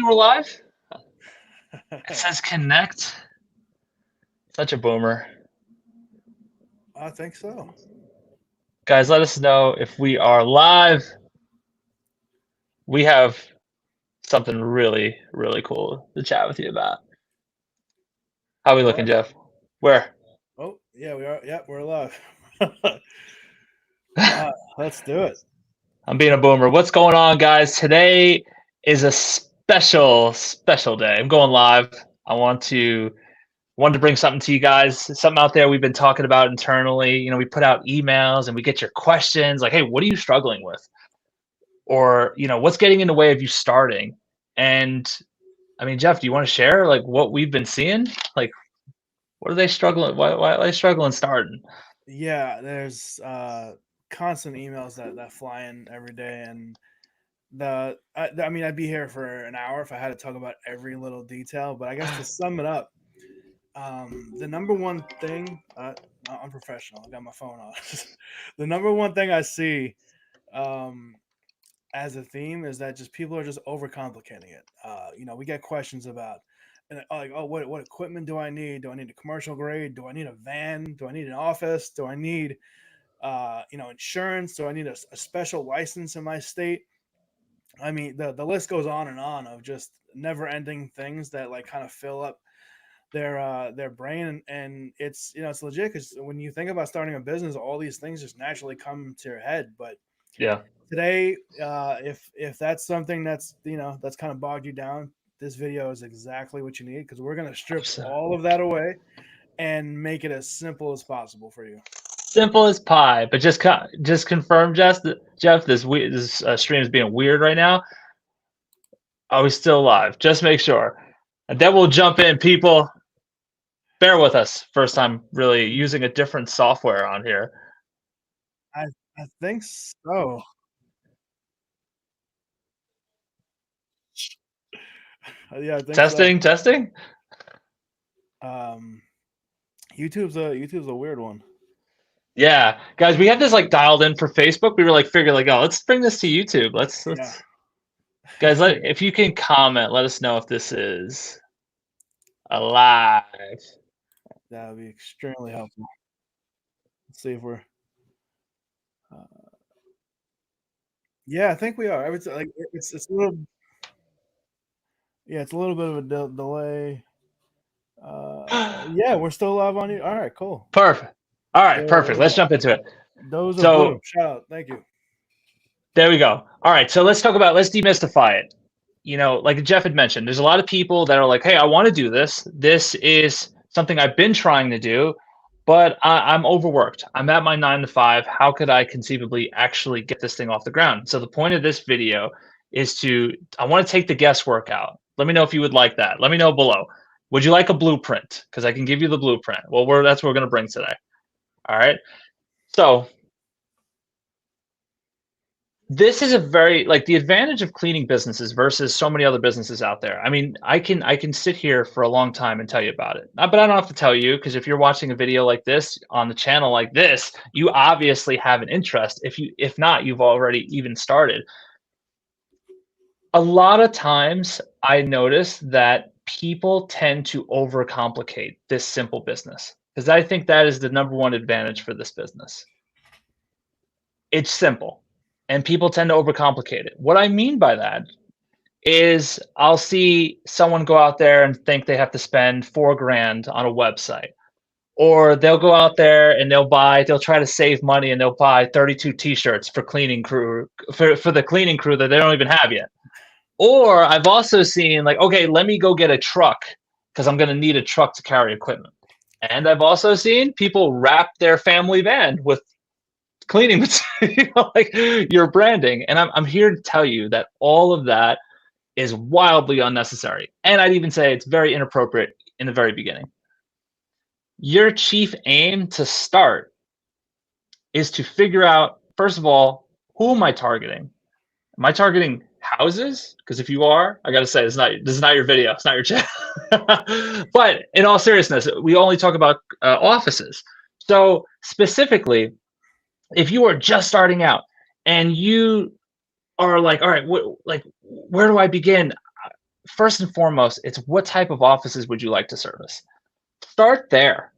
rolling. We're live. It says connect. Such a boomer. I think so. Guys, let us know if we are live. We have something really, really cool to chat with you about. How are we All looking, right. Jeff? Where? Oh, yeah, we are. Yeah, we're alive. Let's do it. I'm being a boomer. What's going on, guys? Today is a special, special day. I'm going live. I wanted to bring something to you guys, something out there we've been talking about internally. We put out emails and we get your questions like, hey, what are you struggling with? Or, what's getting in the way of you starting? And I mean, Jeff, do you want to share like what we've been seeing? Like, what are they struggling? Why are they struggling starting? Yeah, there's constant emails that fly in every day, and I mean, I'd be here for an hour if I had to talk about every little detail. But I guess to sum it up, the number one thing, I'm professional. I got my phone on. The number one thing I see, um, as a theme is that just people are just overcomplicating it. We get questions about, and like, oh, what equipment do I need? Do I need a commercial grade? Do I need a van? Do I need an office? Do I need, insurance? Do I need a special license in my state? I mean, the list goes on and on of just never ending things that like kind of fill up their brain, and it's legit because when you think about starting a business, all these things just naturally come to your head, but Yeah. today, if that's something that's kind of bogged you down, this video is exactly what you need because we're gonna strip all of that away and make it as simple as possible for you. Simple as pie, but just confirm, Jeff, this stream is being weird right now. Are we still live? Just make sure, and then we'll jump in. People, bear with us. First time really using a different software on here. I I think so. Yeah, I think so. Testing. Um, YouTube's a weird one. Yeah, guys, we had this like dialed in for Facebook. We were like figuring like, oh, let's bring this to YouTube. Yeah, Let's guys, if you can comment, let us know if this is alive. that would be extremely helpful. Let's see if we're. Uh, yeah, I think we are. I would say like it's a little. Yeah, it's a little bit of a delay. Yeah, we're still live on you. All right, cool. Perfect. All right, There perfect. we Let's go. jump into it. Those are blue. So Shout out. Thank you. there we go. All right, so let's demystify it. Like Jeff had mentioned, there's a lot of people that are like, hey, I want to do this. This is something I've been trying to do, but I'm overworked. I'm at my 9 to 5. How could I conceivably actually get this thing off the ground? So the point of this video is I want to take the guesswork out. Let me know if you would like that. Let me know below. Would you like a blueprint? Because I can give you the blueprint. Well, that's what we're going to bring today. All right. So this is a very like the advantage of cleaning businesses versus so many other businesses out there. I mean, I can sit here for a long time and tell you about it, but I don't have to tell you because if you're watching a video like this on the channel like this, you obviously have an interest. If not, you've already even started. A lot of times, I notice that people tend to overcomplicate this simple business because I think that is the number one advantage for this business. It's simple, and people tend to overcomplicate it. What I mean by that is I'll see someone go out there and think they have to spend $4,000 on a website, or they'll go out there and they'll try to save money and they'll buy 32 t-shirts for the cleaning crew that they don't even have yet. Or I've also seen like, okay, let me go get a truck because I'm going to need a truck to carry equipment. And I've also seen people wrap their family van with cleaning material, like your branding. And I'm here to tell you that all of that is wildly unnecessary. And I'd even say it's very inappropriate in the very beginning. Your chief aim to start is to figure out, first of all, who am I targeting? Am I targeting houses? Because if you are, I got to say, this is not your video. It's not your channel. But in all seriousness, we only talk about offices. So specifically, if you are just starting out and you are like, all right, where do I begin? first and foremost, it's what type of offices would you like to service? Start there.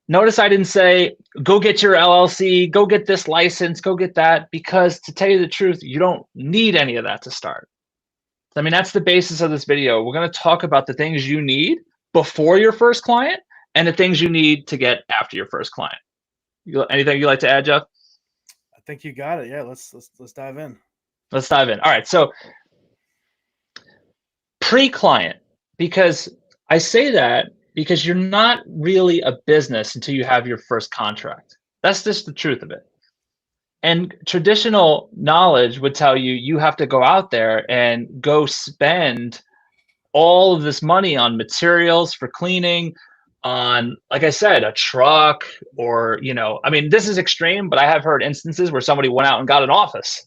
Notice I didn't say, go get your LLC, go get this license, go get that, because to tell you the truth, you don't need any of that to start. I mean, that's the basis of this video. We're going to talk about the things you need before your first client and the things you need to get after your first client. Anything you'd like to add, Jeff? I think you got it. Yeah, let's dive in. Let's dive in. All right. So pre-client, because I say that because you're not really a business until you have your first contract. That's just the truth of it. And traditional knowledge would tell you you have to go out there and go spend all of this money on materials for cleaning, on, like I said, a truck, or, I mean, this is extreme, but I have heard instances where somebody went out and got an office,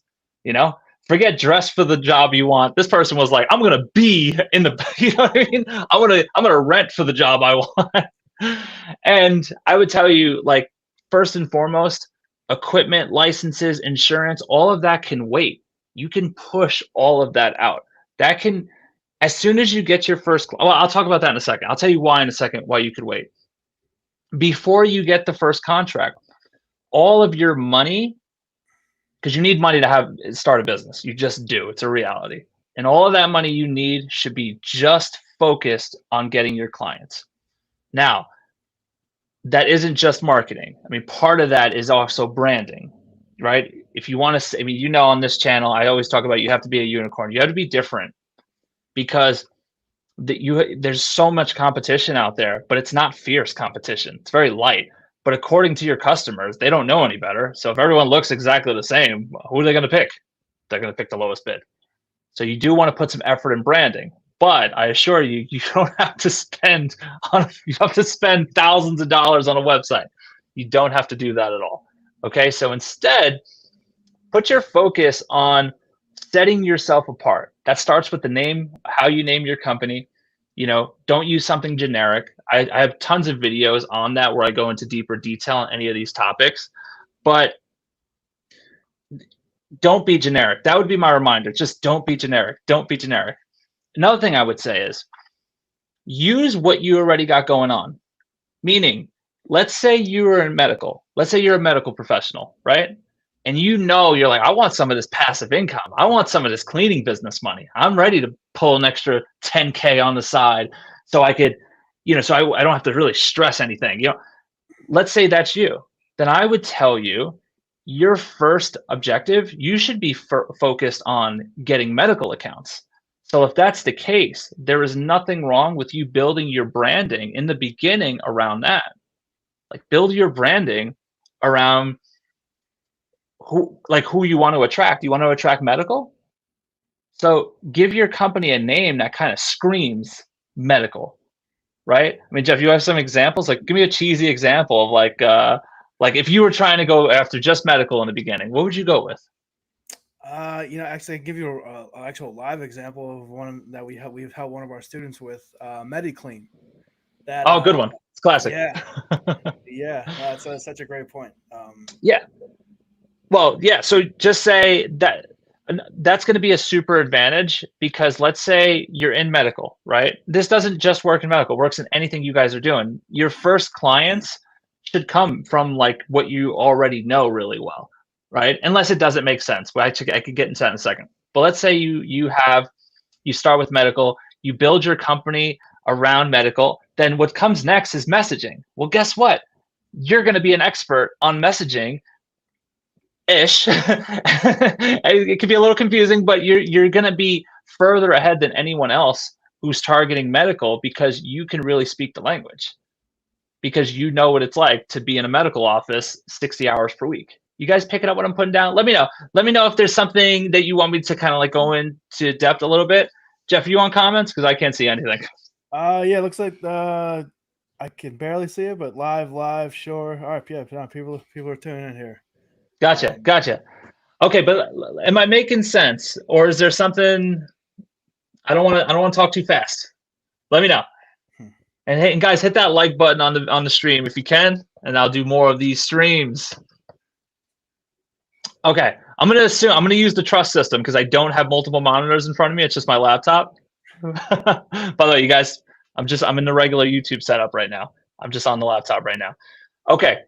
forget dress for the job you want. This person was like, I'm going to be in the, you know what I mean? I'm going to rent for the job I want. And I would tell you, like, first and foremost, equipment, licenses, insurance, all of that can wait. You can push all of that out. That can, as soon as you get your first, well, I'll talk about that in a second. I'll tell you why in a second, why you could wait. Before you get the first contract, all of your money, because you need money to start a business. You just do. It's a reality. And all of that money you need should be just focused on getting your clients. Now, that isn't just marketing. I mean, part of that is also branding, right? If you want to, I mean, on this channel, I always talk about you have to be a unicorn. You have to be different, because there's so much competition out there, but it's not fierce competition. It's very light. But according to your customers, they don't know any better. So if everyone looks exactly the same, who are they going to pick? They're going to pick the lowest bid. So you do want to put some effort in branding. But I assure you, you don't have to spend thousands of dollars on a website. You don't have to do that at all. Okay, so instead, put your focus on setting yourself apart. That starts with the name, how you name your company. Don't use something generic. I have tons of videos on that where I go into deeper detail on any of these topics, but don't be generic. That would be my reminder. Just don't be generic. Don't be generic. Another thing I would say is use what you already got going on. Meaning, let's say you are in medical. Let's say you're a medical professional, right? And you're like, I want some of this passive income. I want some of this cleaning business money. I'm ready to pull an extra 10K on the side so I could, so I don't have to really stress anything. Let's say that's you. Then I would tell you your first objective, you should be focused on getting medical accounts. So if that's the case, there is nothing wrong with you building your branding in the beginning around that. Like, build your branding around who you want to attract. You want to attract medical? So give your company a name that kind of screams medical, right? I mean, Jeff, you have some examples? Like, give me a cheesy example of like if you were trying to go after just medical in the beginning, what would you go with? Actually, I give you an actual live example of one that we've helped one of our students with, MediClean. Oh, good one. It's classic. Yeah. That's such a great point. Yeah. Well, yeah. So just say that that's going to be a super advantage, because let's say you're in medical, right? This doesn't just work in medical, it works in anything you guys are doing. Your first clients should come from like what you already know really well, right? Unless it doesn't make sense. But I could get into that in a second. But let's say you start with medical, you build your company around medical. Then what comes next is messaging. Well, guess what? You're going to be an expert on messaging ish. It can be a little confusing, but you're going to be further ahead than anyone else who's targeting medical, because you can really speak the language, because you know what it's like to be in a medical office 60 hours per week. You guys picking up what I'm putting down? Let me know if there's something that you want me to kind of like go into depth a little bit. Jeff, you on comments? Because I can't see anything. Yeah, looks like I can barely see it, but live, sure. All right, yeah, people are tuning in here. Gotcha. Okay, but am I making sense, or is there something? I don't want to talk too fast. Let me know. And hey, and guys, hit that like button on the stream if you can, and I'll do more of these streams. Okay, I'm gonna use the trust system because I don't have multiple monitors in front of me. It's just my laptop. By the way, you guys, I'm in the regular YouTube setup right now. I'm just on the laptop right now. Okay.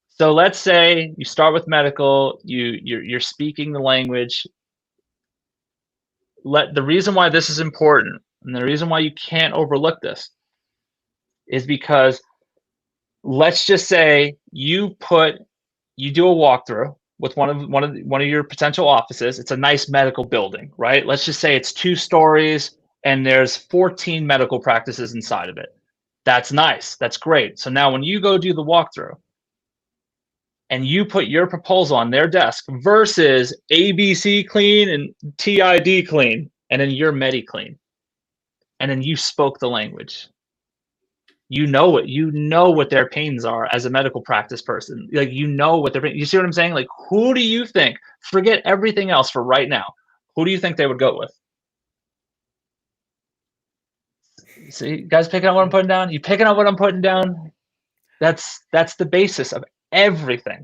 So let's say you start with medical, you're speaking the language. The reason why this is important and the reason why you can't overlook this is because let's just say you do a walkthrough with one of your potential offices. It's a nice medical building, right? Let's just say it's 2 stories and there's 14 medical practices inside of it. That's nice. That's great. So now when you go do the walkthrough and you put your proposal on their desk versus ABC clean and TID clean, and then you're Medi clean, and then you spoke the language. You know what their pains are as a medical practice person. Like you know what their pain. You see what I'm saying? Like who do you think? Forget everything else for right now. Who do you think they would go with? See, you guys picking up what I'm putting down? You picking up what I'm putting down? That's the basis of everything.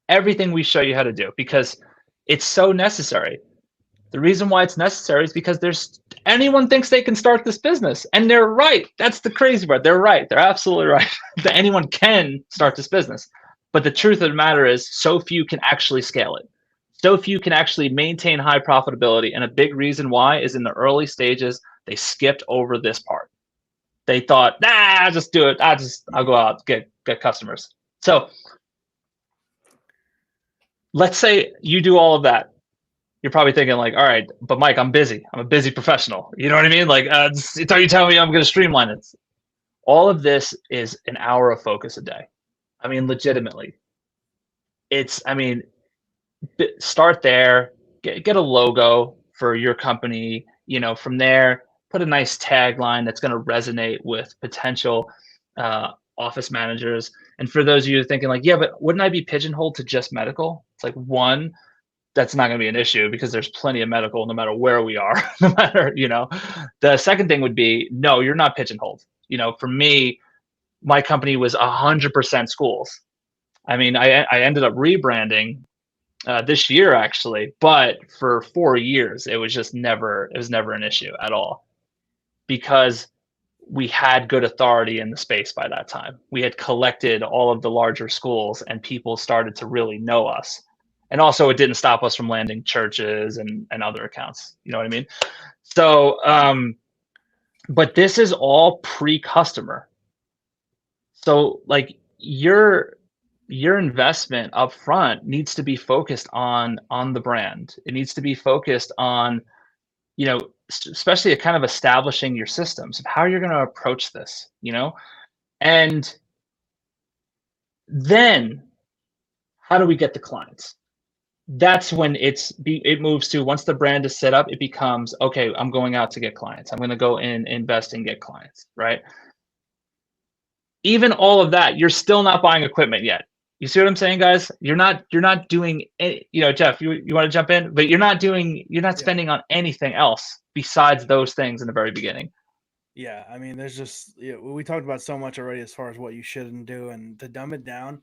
Everything we show you how to do because it's so necessary. The reason why it's necessary is because anyone thinks they can start this business, and they're right. That's the crazy part. They're right. They're absolutely right that anyone can start this business. But the truth of the matter is, so few can actually scale it. So few can actually maintain high profitability, and a big reason why is in the early stages they skipped over this part. They thought, nah, I'll just do it. I'll go out get customers. So let's say you do all of that. You're probably thinking like, all right, but Mike, I'm busy. I'm a busy professional. You know what I mean? Like, are you telling me I'm going to streamline it? All of this is an hour of focus a day. I mean, legitimately. I mean, start there, get a logo for your company. From there, put a nice tagline that's going to resonate with potential office managers. And for those of you thinking like, yeah, but wouldn't I be pigeonholed to just medical? It's like, one, that's not going to be an issue because there's plenty of medical no matter where we are. No matter, the second thing would be, no, you're not pigeonholed. For me, my company was 100% schools. I mean, I ended up rebranding this year actually, but for 4 years it was never an issue at all because we had good authority in the space by that time. We had collected all of the larger schools and people started to really know us. And also it didn't stop us from landing churches and other accounts. You know what I mean? So, but this is all pre-customer. So like your investment up front needs to be focused on the brand. It needs to be focused on, especially a kind of establishing your systems of how you're going to approach this, and then how do we get the clients? That's when it moves to, once the brand is set up, it becomes, okay, I'm going out to get clients. I'm going to go in, invest and get clients, right? Even all of that, you're still not buying equipment yet. You see what I'm saying, guys? You're not doing any, Jeff, you want to jump in, but you're not spending on anything else besides those things in the very beginning. Yeah, I mean, there's just we talked about so much already as far as what you shouldn't do, and to dumb it down,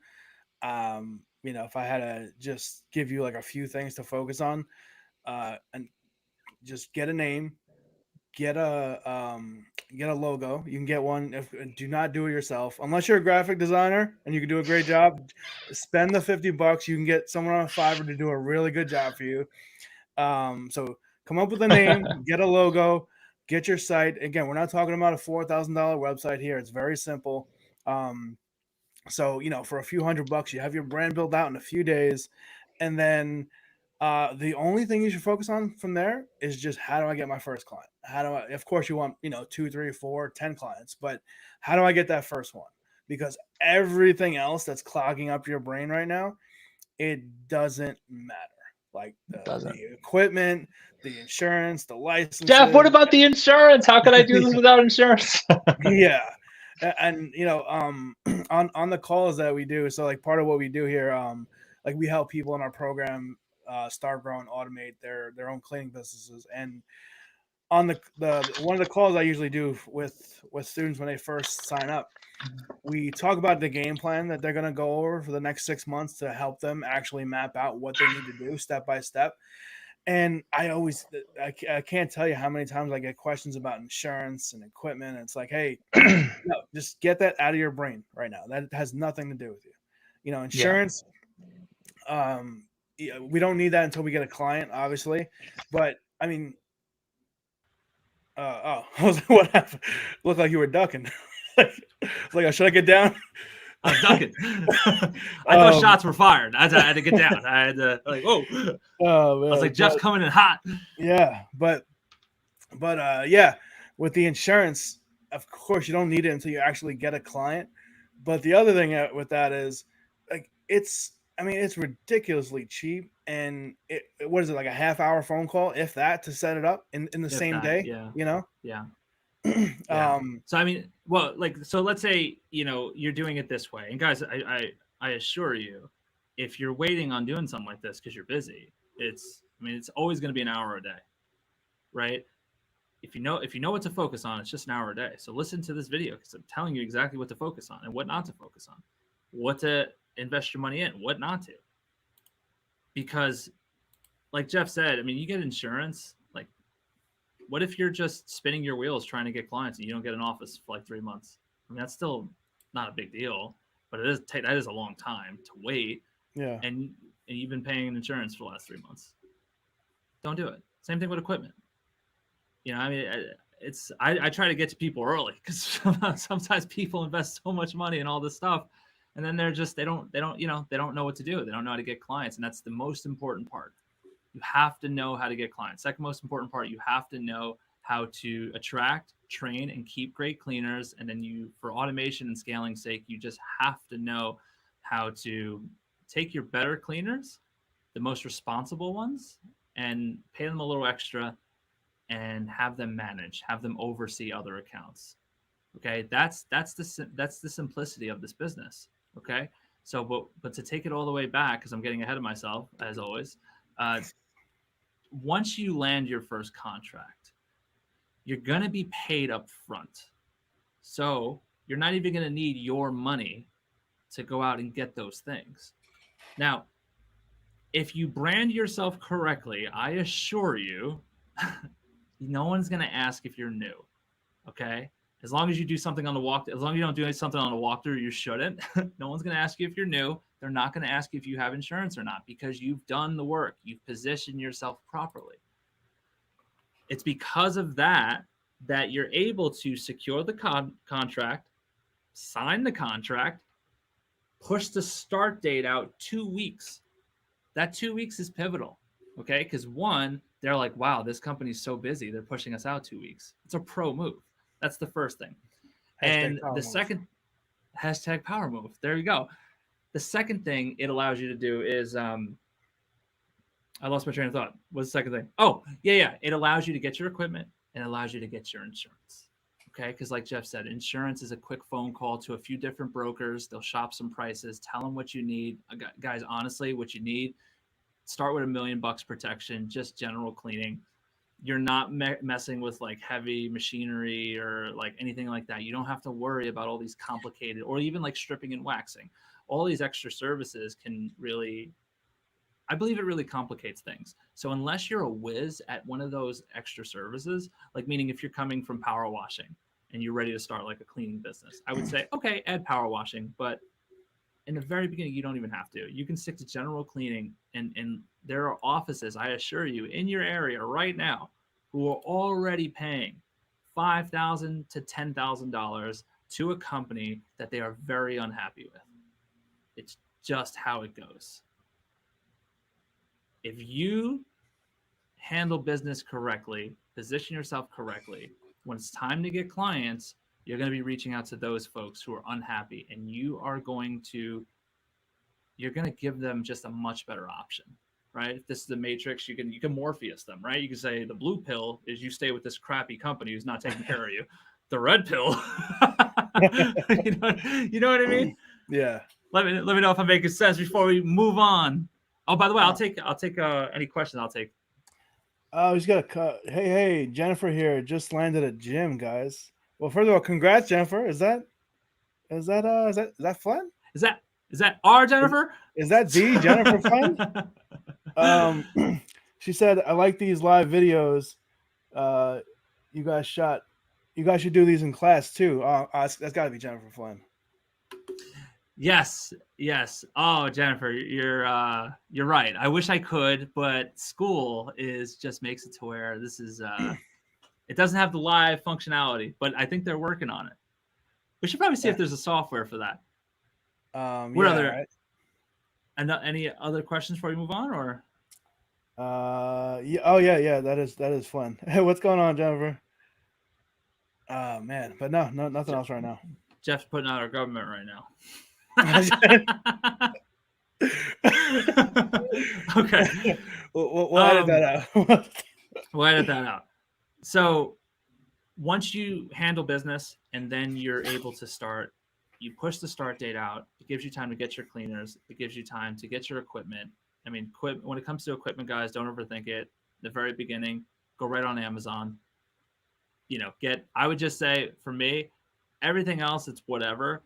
if I had to just give you like a few things to focus on, and just get a name, get a logo. You can get one. Do not do it yourself unless you're a graphic designer and you can do a great job. Spend the $50. You can get someone on Fiverr to do a really good job for you. So come up with a name, get a logo, get your site. Again, we're not talking about a $4,000 website here. It's very simple. So for a few $100, you have your brand built out in a few days, and then the only thing you should focus on from there is just, how do I get my first client? How do I? Of course, you want 2, 3, 4, 10 clients, but how do I get that first one? Because everything else that's clogging up your brain right now, it doesn't matter. Like Doesn't. the equipment, the insurance, the licenses. Jeff, what about the insurance? How could I do this without insurance? Yeah. And on the calls that we do, so like part of what we do here, like we help people in our program start, grow, and automate their own cleaning businesses. And on the one of the calls I usually do with students when they first sign up, we talk about the game plan that they're going to go over for the next 6 months to help them actually map out what they need to do step by step. And I can't tell you how many times I get questions about insurance and equipment. And it's like, hey, no, just get that out of your brain right now. That has nothing to do with you. You know, Yeah. insurance, we don't need that until we get a client, obviously. But I mean, I was like, what happened? Looked like you were ducking. Should I get down? I was ducking. I thought shots were fired. I had to get down. I had to whoa. Oh man, I was like, Jeff's coming in hot. Yeah, but yeah, with the insurance, of course, you don't need it until you actually get a client. But the other thing with that is, like, it's ridiculously cheap, and what is it, like a half-hour phone call, if that, to set it up in the same day? Yeah. You know? Yeah. Yeah. So I mean, well, so let's say you're doing it this way, and guys, I assure you, if you're waiting on doing something like this because you're busy, it's always going to be an hour a day, right? If you know what to focus on, it's just an hour a day. So listen to this video because I'm telling you exactly what to focus on and what not to focus on, what to invest your money in, what not to. Because, like Jeff said, I mean, you get insurance. Like, what if you're just spinning your wheels trying to get clients and you don't get an office for like 3 months? I mean, that's still not a big deal, but that is a long time to wait. Yeah. And you've been paying insurance for the last 3 months. Don't do it. Same thing with equipment. I mean, I try to get to people early because sometimes people invest so much money in all this stuff, and then they don't know what to do. They don't know how to get clients, and that's the most important part. You have to know how to get clients. Second most important part, you have to know how to attract, train, and keep great cleaners. And then for automation and scaling sake, you just have to know how to take your better cleaners, the most responsible ones, and pay them a little extra and have them manage, have them oversee other accounts. Okay, that's the simplicity of this business. Okay, so but to take it all the way back, because I'm getting ahead of myself as always. Once you land your first contract, you're going to be paid up front. So you're not even going to need your money to go out and get those things. Now, if you brand yourself correctly, I assure you, no one's going to ask if you're new. Okay? As long as you do something on the walk, as long as you don't do something on the walkthrough, you shouldn't. No one's going to ask you if you're new. They're not going to ask you if you have insurance or not because you've done the work. You've positioned yourself properly. It's because of that you're able to secure the contract, sign the contract, push the start date out 2 weeks. That 2 weeks is pivotal, okay? Because one, they're like, wow, this company's so busy. They're pushing us out 2 weeks. It's a pro move. That's the first thing. And the second, hashtag power move. There you go. The second thing it allows you to do is, I lost my train of thought. What's the second thing? Oh, yeah. It allows you to get your equipment and it allows you to get your insurance. Okay. Because like Jeff said, insurance is a quick phone call to a few different brokers. They'll shop some prices, tell them what you need. Guys, honestly, what you need, start with $1 million protection, just general cleaning. You're not messing with like heavy machinery or like anything like that. You don't have to worry about all these complicated, or even like stripping and waxing. All these extra services can really, I believe it really complicates things. So unless you're a whiz at one of those extra services, like meaning if you're coming from power washing and you're ready to start like a cleaning business, I would say, okay, add power washing. But in the very beginning, you don't even have to. You can stick to general cleaning. And there are offices, I assure you, in your area right now who are already paying $5,000 to $10,000 to a company that they are very unhappy with. It's just how it goes. If you handle business correctly, position yourself correctly, when it's time to get clients, you're going to be reaching out to those folks who are unhappy, and you're going to give them just a much better option, right? If this is the Matrix, you can Morpheus them, right? You can say the blue pill is you stay with this crappy company who's not taking care of you. The red pill, you know what I mean? Yeah. Let me know if I'm making sense before we move on. Oh, by the way, I'll take any questions. I'll take. Oh, he's got a cut. Hey, Jennifer here. Just landed at gym, guys. Well, first of all, congrats, Jennifer. Is that Flynn? Is that our Jennifer? Is that the Jennifer Flynn? She said, "I like these live videos. Uh, you guys shot. You guys should do these in class too." That's got to be Jennifer Flynn. Yes, yes. Oh, Jennifer, you're right. I wish I could, but school is just makes it to where this is it doesn't have the live functionality, but I think they're working on it. We should probably see if Yeah. there's a software for that. What Yeah. other Right. and any other questions before we move on, or Yeah. Oh yeah. Yeah. That is Flynn. Hey, what's going on, Jennifer? Man. But no. No. Nothing Je- else right now. Jeff's putting out our government right now? Okay. We'll edit that out. We'll edit that out. So once you handle business and then you're able to start, you push the start date out. It gives you time to get your cleaners. It gives you time to get your equipment. I mean, when it comes to equipment, guys, don't overthink it. The very beginning, go right on Amazon. I would just say for me, everything else, it's whatever,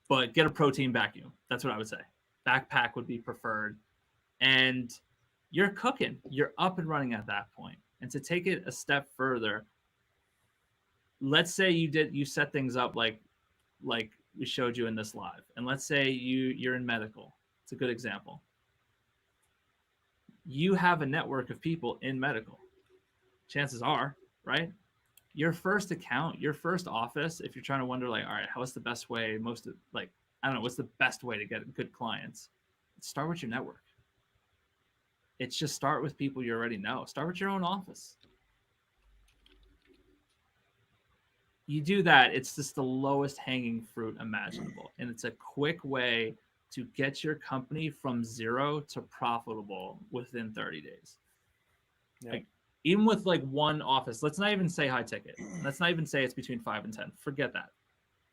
but get a protein vacuum. That's what I would say. Backpack would be preferred. And you're cooking. You're up and running at that point. And to take it a step further, let's say you set things up like we showed you in this live, and let's say you're in medical. It's a good example. You have a network of people in medical. Chances are, right? Your first account, your first office, if you're trying to wonder like, all right, what's the best way, I don't know, what's the best way to get good clients? Start with your network. It's just start with people you already know. Start with your own office. You do that, it's just the lowest hanging fruit imaginable. And it's a quick way to get your company from zero to profitable within 30 days. Yeah. Like, even with like one office, let's not even say high ticket. Let's not even say it's between 5 and 10. Forget that.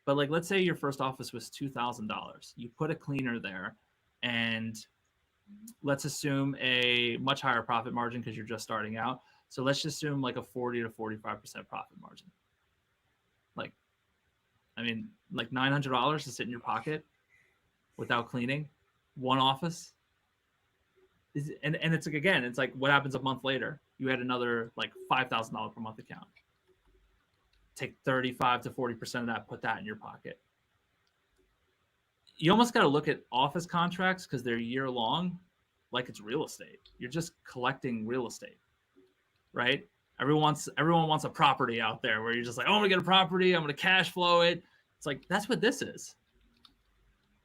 But like, let's say your first office was $2,000. You put a cleaner there, and let's assume a much higher profit margin because you're just starting out. So let's just assume like a 40 to 45% profit margin. Like, I mean, like $900 to sit in your pocket without cleaning one office. And it's like, again, it's like, what happens a month later? You had another like $5,000 per month account. Take 35 to 40% of that, put that in your pocket. You almost got to look at office contracts because they're year long, like it's real estate. You're just collecting real estate, right? Everyone wants a property out there where you're just like, oh, I'm gonna get a property, I'm gonna cash flow it. It's like, that's what this is.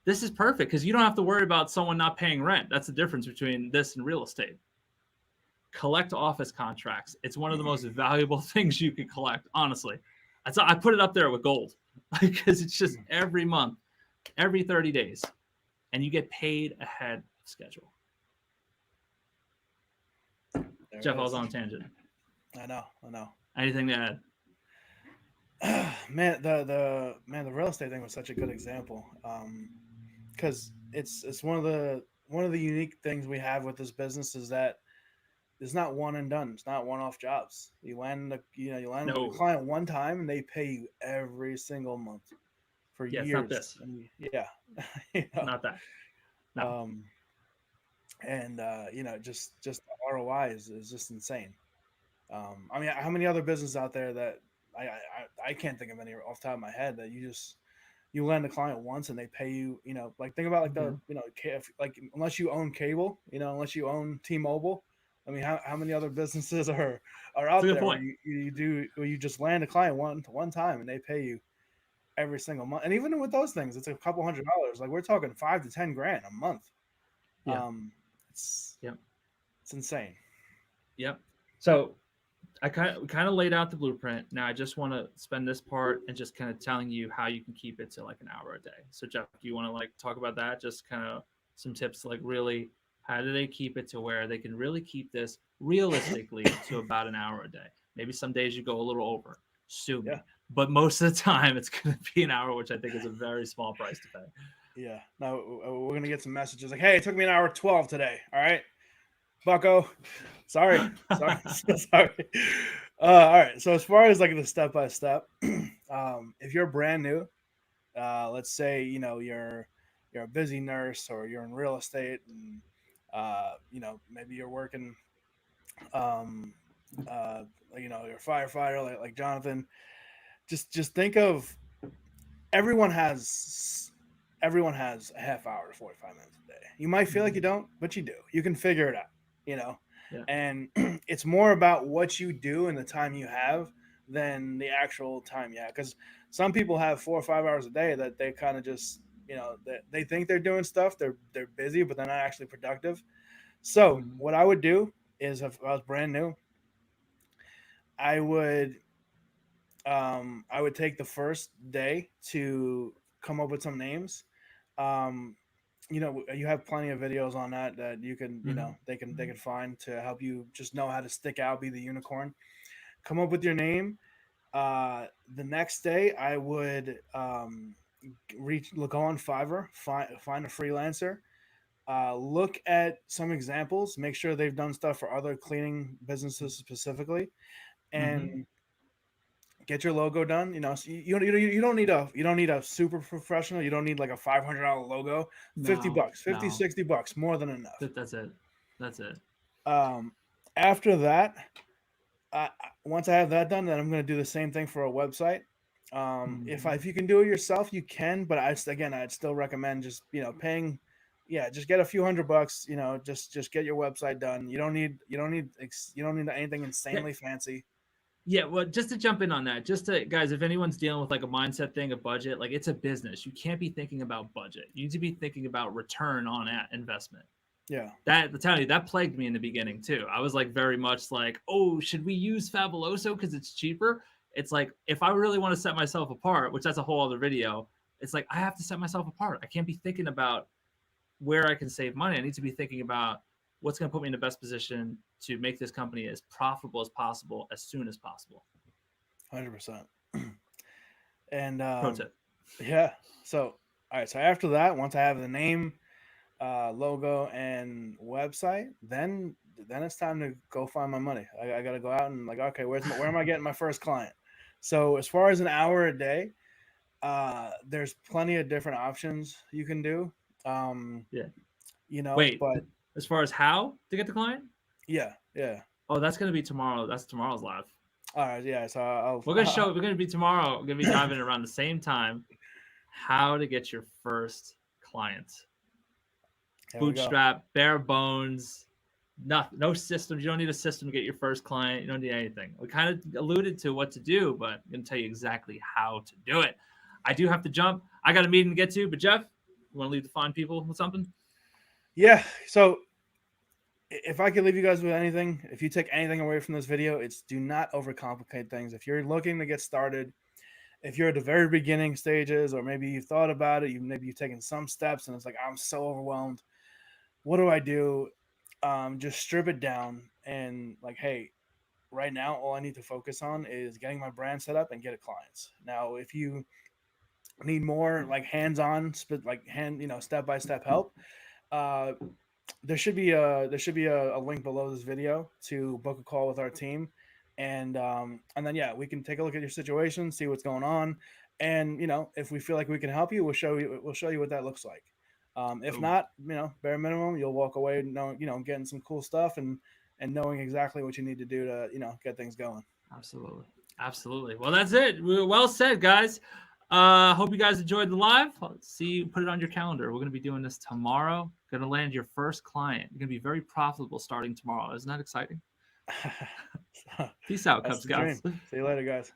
This is perfect because you don't have to worry about someone not paying rent. That's the difference between this and real estate. Collect office contracts. It's one of the most valuable things you can collect, honestly. I put it up there with gold because it's just every month, every 30 days, and you get paid ahead of schedule. Jeff, I was on a tangent. I know. Anything to add? Man, the real estate thing was such a good example. Because it's one of the unique things we have with this business is that it's not one and done. It's not one off jobs. You land with a client one time and they pay you every single month for years. It's not this. Yeah, Not that. No. Just the ROI is just insane. I mean, how many other businesses out there that I can't think of any off the top of my head that you land a client once and they pay you, like think about like like unless you own cable, unless you own T-Mobile. I mean, how many other businesses are out there where you just land a client one time and they pay you every single month? And even with those things, it's a couple $100. Like we're talking $5 to $10 a month. Yeah. It's insane. Yep. So I kind of laid out the blueprint. Now I just want to spend this part and just kind of telling you how you can keep it to like an hour a day. So Jeff, do you want to like talk about that? Just kind of some tips, like really, how do they keep it to where they can really keep this realistically to about an hour a day? Maybe some days you go a little over, sue me. But most of the time it's going to be an hour, which I think is a very small price to pay. Yeah. No, we're going to get some messages like, hey, it took me an hour 12 today. All right. Bucko, sorry. Sorry. All right. So as far as like the step by step, if you're brand new, let's say you're a busy nurse or you're in real estate, and maybe you're working um, your firefighter like Jonathan. Just think of everyone has everyone has a half hour to 45 minutes a day. You might feel like you Mhm. don't, but you do. You can figure it out, you know. Yeah. And it's more about what you do and the time you have than the actual time you have. Because some people have 4 or 5 hours a day that they kind of just, they think they're doing stuff. They're busy, but they're not actually productive. So Mhm. what I would do is if I was brand new, I would I would take the first day to come up with some names. Um, you have plenty of videos on that you can, Mhm. they can find to help you just know how to stick out, be the unicorn. Come up with your name. The next day, I would go on Fiverr, find a freelancer. Look at some examples. Make sure they've done stuff for other cleaning businesses specifically, and Mhm. get your logo done. So you don't need a super professional. You don't need like a $500 logo. 50 No, bucks, 50, no. 60 bucks, more than enough. That's it. That's it. Um, After that, once I have that done, then I'm going to do the same thing for a website. If Mhm. you can do it yourself, you can. But I'd still recommend just paying. Yeah, just get a few $100. Just get your website done. You don't need anything Yeah, insanely fancy. yeah, well, just to jump in on that, just to guys, if anyone's dealing with like a mindset thing, a budget, like it's a business. You can't be thinking about budget. You need to be thinking about return on that investment. Yeah, That, I'm telling you, that plagued me in the beginning too. I was like very much like, oh, should we use Fabuloso because it's cheaper? It's like if I really want to set myself apart, which that's a whole other video. It's like I have to set myself apart. I can't be thinking about where I can save money. I need to be thinking about what's going to put me in the best position to make this company as profitable as possible as soon as possible. 100%. And Pro tip. yeah, so all right. So after that, once I have the name, logo, and website, then it's time to go find my money. I got to go out and like, okay, where am I getting my first client? So as far as an hour a day, there's plenty of different options you can do. Um, Yeah. but Wait, as far as how to get the client? yeah, yeah. Oh, that's going to be tomorrow. That's tomorrow's live. All right, yeah. So I'll, We're going to show, we're going to be tomorrow. We're going to be diving around the same time how to get your first client. there we go. Bootstrap, bare bones, no systems. You don't need a system to get your first client. You don't need anything. We kind of alluded to what to do, but I'm going to tell you exactly how to do it. I do have to jump. I got a meeting to get to, but Jeff, you want to leave the fine people with something? Yeah. So if I could leave you guys with anything, if you take anything away from this video, it's do not overcomplicate things. If you're looking to get started, if you're at the very beginning stages, or maybe you've thought about it, maybe you've taken some steps and it's like, I'm so overwhelmed. What do I do? Just strip it down and like, hey, right now, all I need to focus on is getting my brand set up and get clients. Now, if you need more like hands-on, like step by step help, uh, there should be a link below this video to book a call with our team, and then yeah, we can take a look at your situation, see what's going on, and if we feel like we can help you, we'll show you what that looks like. If Boom. not, bare minimum, you'll walk away knowing, getting some cool stuff and knowing exactly what you need to do to get things going. Absolutely. Absolutely. Well, that's it. Well said, guys. Hope you guys enjoyed the live. See you. Put it on your calendar. We're going to be doing this tomorrow. Going to land your first client. You're going to be very profitable starting tomorrow. Isn't that exciting? Peace out, Cub That's the dream. Scouts. See you later, guys.